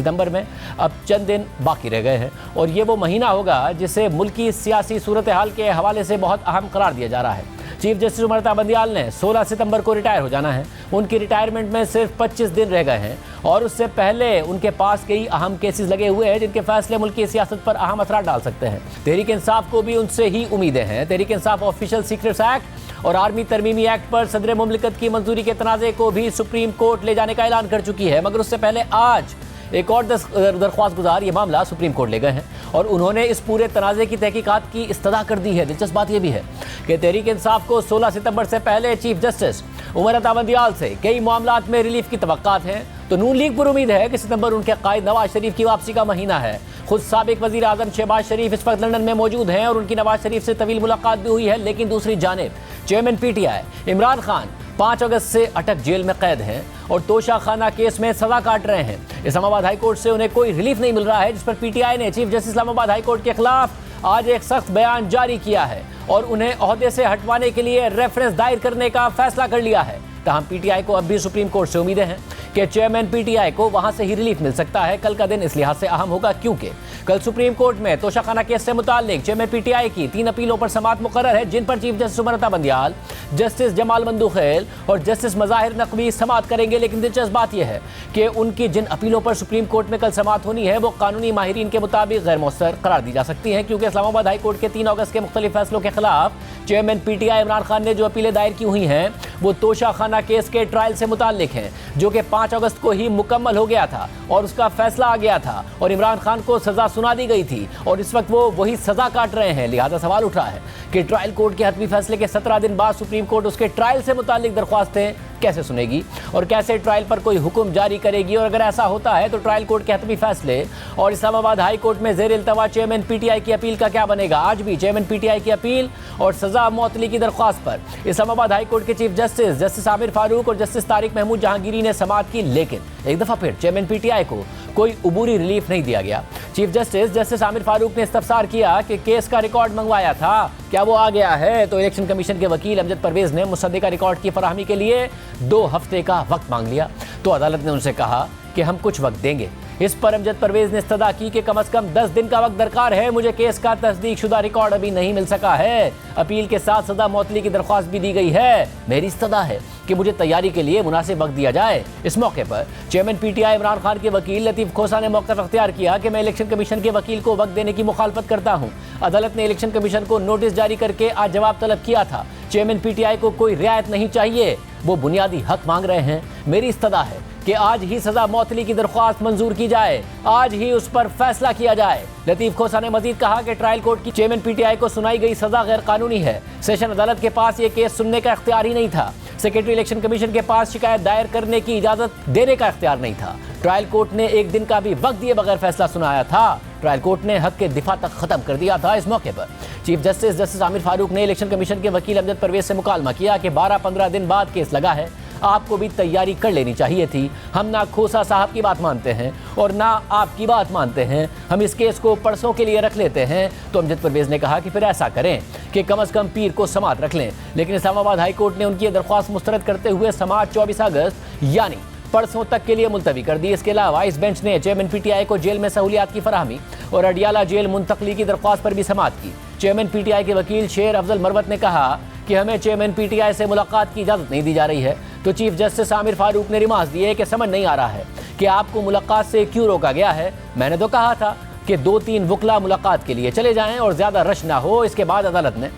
सितंबर में अब चंद दिन बाकी रह गए हैं और ये वो महीना होगा जिसे मुल्की सियासी सूरत हाल के हवाले से बहुत अहम करार दिया जा रहा है। चीफ जस्टिस उमर बंदियाल ने 16 सितंबर को रिटायर हो जाना है। उनकी रिटायरमेंट में सिर्फ 25 दिन रह गए हैं और उससे पहले उनके पास कई अहम केसेस लगे हुए हैं जिनके फैसले मुल्क की सियासत पर अहम असर डाल सकते हैं। तहरीक इंसाफ को भी उनसे ही उम्मीदें हैं। Tehreek Insaf official secrets act और आर्मी तरमीमी एक्ट पर सदर मुमलिकत की मंजूरी के तनाज़े को भी सुप्रीम कोर्ट ले जाने का ऐलान कर चुकी है, मगर उससे पहले आज एक और दरख्वास्त गुजार ये मामला सुप्रीम कोर्ट ले गए हैं और उन्होंने इस पूरे तनाज़े की तहकीकात की इस्तदा कर दी है। दिलचस्प बात यह भी है कि तहरीक इंसाफ को 16 सितंबर से पहले चीफ जस्टिस उमर बंदियाल से कई मामलात में रिलीफ की तवक्कात हैं, तो नून लीग पर उम्मीद है कि सितंबर उनके कायद नवाज शरीफ की वापसी का महीना है। खुद साबिक वज़ीर आज़म शहबाज शरीफ इस वक्त लंदन में मौजूद हैं और उनकी नवाज शरीफ से तवील मुलाकात भी हुई है, लेकिन दूसरी जानिब चेयरमैन PTI इमरान खान 5 अगस्त से अटक जेल में कैद हैं और तोशा खाना केस में सजा काट रहे हैं। इस्लामाबाद हाई कोर्ट से उन्हें कोई रिलीफ नहीं मिल रहा है, जिस पर PTI ने chief justice Islamabad high court के खिलाफ आज एक सख्त बयान जारी किया है और उन्हें ओहदे से हटवाने के लिए रेफरेंस दायर करने का फैसला कर लिया है। तहम PTI को अब भी सुप्रीम कोर्ट से उम्मीदें हैं कि चेयरमैन PTI को वहां से ही रिलीफ मिल सकता है। कल का दिन इस लिहाज से अहम होगा क्योंकि कल सुप्रीम कोर्ट में तोशाखाना केस से मुताल्लिक चेयरमैन PTI की 3 अपीलों पर समाअत मुकर्रर है, जिन पर chief justice Umar Bandial, justice Jamal Mandokhel और जस्टिस मज़ाहिर नकवी समाअत करेंगे। लेकिन दिलचस्प बात यह है कि उनकी जिन अपीलों पर सुप्रीम कोर्ट में कल समाअत होनी है वो कानूनी माहिरीन के मुताबिक गैर मौसर करार दी जा सकती हैं, क्योंकि इस्लामाबाद हाई कोर्ट के 3 अगस्त के मुख्तलिफ फैसलों के खिलाफ चेयरमैन PTI इमरान खान ने जो अपीलें दायर की हुई हैं वो तोशाखाना केस के ट्रायल से मुताल्लिक हैं, जो कि 5 अगस्त को ही मुकम्मल हो गया था और उसका फैसला आ गया था और इमरान खान को सजा सुना दी गई थी और इस वक्त वो वही सजा काट रहे हैं। लिहाजा सवाल उठ रहा है कि ट्रायल कोर्ट के हतमी फैसले के 17 दिन बाद सुप्रीम कोर्ट उसके ट्रायल से मुताल्लिक दरख्वास्तें कैसे सुनेगी और कैसे ट्रायल पर कोई हुक्म जारी करेगी। और अगर ऐसा होता है तो ट्रायल कोर्ट के हतमी फैसले और इस्लामाबाद हाई कोर्ट में ज़ेर इल्तवा चेयरमैन PTI की अपील का क्या बनेगा। आज भी चेयरमैन PTI की अपील और सजा मौतली की दरख्वास्त पर इस्लामाबाद हाई कोर्ट के चीफ जस्टिस आमिर फारूक और जस्टिस तारिक महमूद जहांगीरी ने समाअत की, लेकिन एक दफ़ा फिर चेयरमैन PTI को कोई उबूरी रिलीफ नहीं दिया गया। चीफ जस्टिस आमिर फारूक ने इस्तफसार किया कि केस का रिकॉर्ड मंगवाया था, क्या वो आ गया है, तो इलेक्शन कमीशन के वकील अमजद परवेज ने मुसद्दिका रिकॉर्ड की फराहमी के लिए 2 हफ्ते का वक्त मांग लिया, तो अदालत ने उनसे कहा कि हम कुछ वक्त देंगे। इस पर अमजद परवेज ने इस्तदा की कि कम से कम 10 दिन का वक्त दरकार है, मुझे केस का तस्दीक शुदा रिकॉर्ड अभी नहीं मिल सका है। अपील के साथ सजा मौतली की दरख्वास्त भी दी गई है, मेरी इस्तदा है कि मुझे तैयारी के लिए मुनासिब वक्त दिया जाए। इस मौके पर चेयरमैन PTI इमरान खान के वकील लतीफ़ खोसा ने मौक़िफ़ अख्तियार किया कि मैं इलेक्शन कमीशन के वकील को वक्त देने की मुखालफत करता हूँ। अदालत ने इलेक्शन कमीशन को नोटिस जारी करके आज जवाब तलब किया था। चेयरमैन PTI को कोई रियायत नहीं चाहिए, वो बुनियादी हक मांग रहे हैं। मेरी इस्तदा है कि आज ही सजा मौतली की दरख्वास्त मंजूर की जाए, आज ही उस पर फैसला किया जाए। लतीफ़ खोसा ने मजीद कहा कि ट्रायल कोर्ट की चेयरमैन PTI को सुनाई गई सजा गैर कानूनी है। सेशन अदालत के पास ये केस सुनने का इख्तियार ही नहीं था। सेक्रेटरी इलेक्शन कमीशन के पास शिकायत दायर करने की इजाजत देने का इख्तियार नहीं था। ट्रायल कोर्ट ने एक दिन का भी वक्त दिए बगैर फैसला सुनाया था। ट्रायल कोर्ट ने हक के दिफा तक खत्म कर दिया था। इस मौके पर चीफ जस्टिस आमिर फारूक ने इलेक्शन कमीशन के वकील अमजद परवेज से मुकालमा किया कि 12-15 दिन बाद केस लगा है, आपको भी तैयारी कर लेनी चाहिए थी। हम ना खोसा साहब की बात मानते हैं और ना आपकी बात मानते हैं, हम इस केस को परसों के लिए रख लेते हैं। तो अमजद परवेज ने कहा कि फिर ऐसा करें कि कम से कम पीर को समाअत रख लें, लेकिन इस्लामाबाद हाई कोर्ट ने उनकी दरख्वास्त मुस्तरद करते हुए समाअत 24 अगस्त यानी परसों तक के लिए मुलतवी कर दी। इसके अलावा इस बेंच ने चेयरमैन PTI को जेल में सहूलियात की फराहमी और अडियाला जेल मुंतकली की दरख्वास्त पर भी समाअत की। चेयरमैन PTI के वकील शेर अफजल मरवत ने कहा कि हमें चेयरमैन PTI से मुलाकात की इजाज़त नहीं दी जा रही है, तो चीफ जस्टिस आमिर फारूक ने रिमार्क्स दिए कि समझ नहीं आ रहा है कि आपको मुलाकात से क्यों रोका गया है। मैंने तो कहा था कि 2-3 वकला मुलाकात के लिए चले जाएं और ज़्यादा रश ना हो। इसके बाद अदालत ने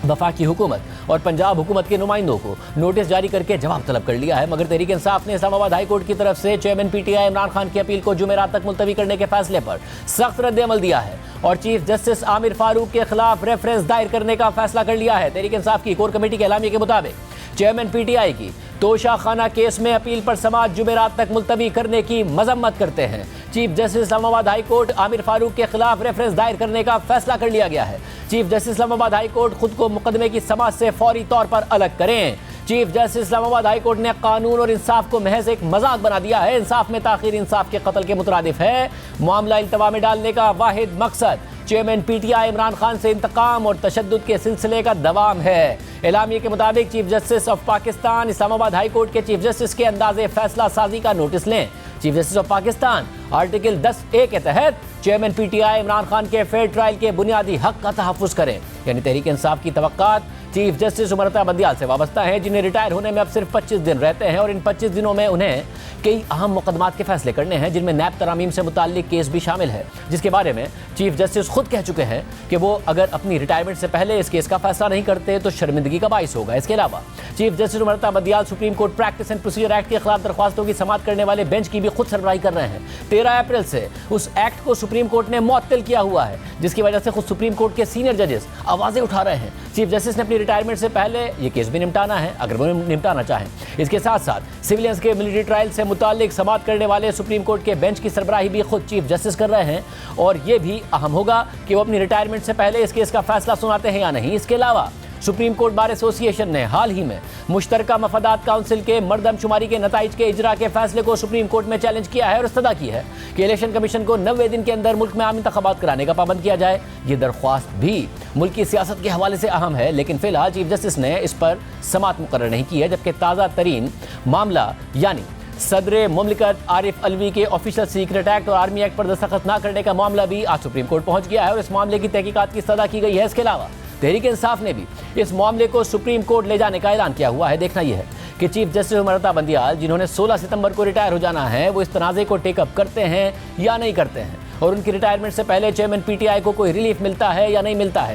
वफाकी हुकूमत और पंजाब हुकूमत के नुमाइंदों को नोटिस जारी करके जवाब तलब कर लिया है, मगर तहरीक इंसाफ ने इस्लामाबाद हाई कोर्ट की तरफ से चेयरमैन PTI इमरान खान की अपील को जुमेरात तक मुलतवी करने के फैसले पर सख्त रद्द-ए-अमल दिया है और चीफ जस्टिस आमिर फारूक के खिलाफ रेफरेंस दायर करने का फैसला कर लिया है। तहरीक इंसाफ की कोर कमेटी के एलामिया के मुताबिक चेयरमैन PTI की तोशा खाना केस में अपील पर समाअत जुमेरात तक मुलतवी करने की मजम्मत करते हैं। Chief justice Islamabad high court Aamir Farooq के खिलाफ रेफरेंस दायर करने का फैसला कर लिया गया है। Chief justice Islamabad high court खुद को मुकदमे की समाअत से फौरी तौर पर अलग करें। Chief justice Islamabad high court ने कानून और इंसाफ को महज एक मजाक बना दिया है। इंसाफ में ताखीर इंसाफ के कत्ल के मुतरादिफ है। मामला इल्तवा में डालने का वाहिद मकसद चेयरमैन PTI इमरान खान से इंतकाम और तशद्दुद के सिलसिले का दवाम है। एलामिया के मुताबिक chief justice of Pakistan Islamabad high court के चीफ जस्टिस के अंदाजे फैसला साजी का नोटिस लें। Chief justice of Pakistan article 10A के तहत चेयरमैन पीटीआई इमरान खान के फेयर ट्रायल के बुनियादी हक का तहफ्फुज़ करें। यानी तहरीक इंसाफ की तवक्कात चीफ जस्टिस उमर बंदियाल से वाबस्ता है, जिन्हें रिटायर होने में अब सिर्फ 25 दिन रहते हैं और इन 25 दिनों में उन्हें कई अहम मुकदमात के फैसले करने हैं, जिनमें नैब तरामीम से मुताल्लिक केस भी शामिल है, जिसके बारे में चीफ जस्टिस खुद कह चुके हैं कि वो अगर अपनी रिटायरमेंट से पहले इस केस का फैसला नहीं करते तो शर्मिंदगी का बाइस होगा। इसके अलावा chief justice Umar Bandial supreme court practice and procedure act के खिलाफ दरख्वास्तों की समाअत करने वाले बेंच की भी खुद सरबराही कर रहे हैं। 13 अप्रैल से उस एक्ट को सुप्रीम कोर्ट ने मुअत्तल किया हुआ है, जिसकी वजह से खुद सुप्रीम कोर्ट के सीनियर जजेस आवाजें उठा रहे हैं। चीफ जस्टिस ने अपनी रिटायरमेंट से पहले ये केस भी निपटाना है, अगर वो निपटाना चाहें। इसके साथ साथ सिविलियंस के मिलिट्री ट्रायल से मुताल्लिक समाअत करने वाले सुप्रीम कोर्ट के बेंच की सरबराही भी खुद चीफ जस्टिस कर रहे हैं, और ये भी अहम होगा कि वो अपनी रिटायरमेंट से पहले इस केस का फैसला सुनाते हैं या नहीं। इसके अलावा सुप्रीम कोर्ट बार एसोसिएशन ने हाल ही में मुश्तरका मफादात काउंसिल के मरदमशुमारी के नताइज के इजरा के फैसले को सुप्रीम कोर्ट में चैलेंज किया है और इस्तदा की है कि इलेक्शन कमीशन को 90 दिन के अंदर मुल्क में आम इंतखाबात कराने का पाबंद किया जाए। ये दरख्वास्त भी मुल्क की सियासत के हवाले से अहम है, लेकिन फिलहाल चीफ जस्टिस ने इस पर समाअत मुकर्रर नहीं की है, जबकि ताज़ा तरीन मामला यानी सदर मुमलिकत आरिफ अलवी के ऑफिशियल सीक्रेट एक्ट और आर्मी एक्ट पर दस्तखत न करने का मामला भी आज सुप्रीम कोर्ट पहुंच गया है और इस मामले की तहकीकात की इस्तदा की गई है। इसके अलावा तहरीक इंसाफ ने भी इस मामले को सुप्रीम कोर्ट ले जाने का ऐलान किया हुआ है। देखना यह है कि चीफ जस्टिस उमर बंदियाल, जिन्होंने 16 सितंबर को रिटायर हो जाना है, वो इस तनाज़े को टेकअप करते हैं या नहीं करते हैं, और उनकी रिटायरमेंट से पहले चेयरमैन पीटीआई को कोई रिलीफ मिलता है या नहीं मिलता है।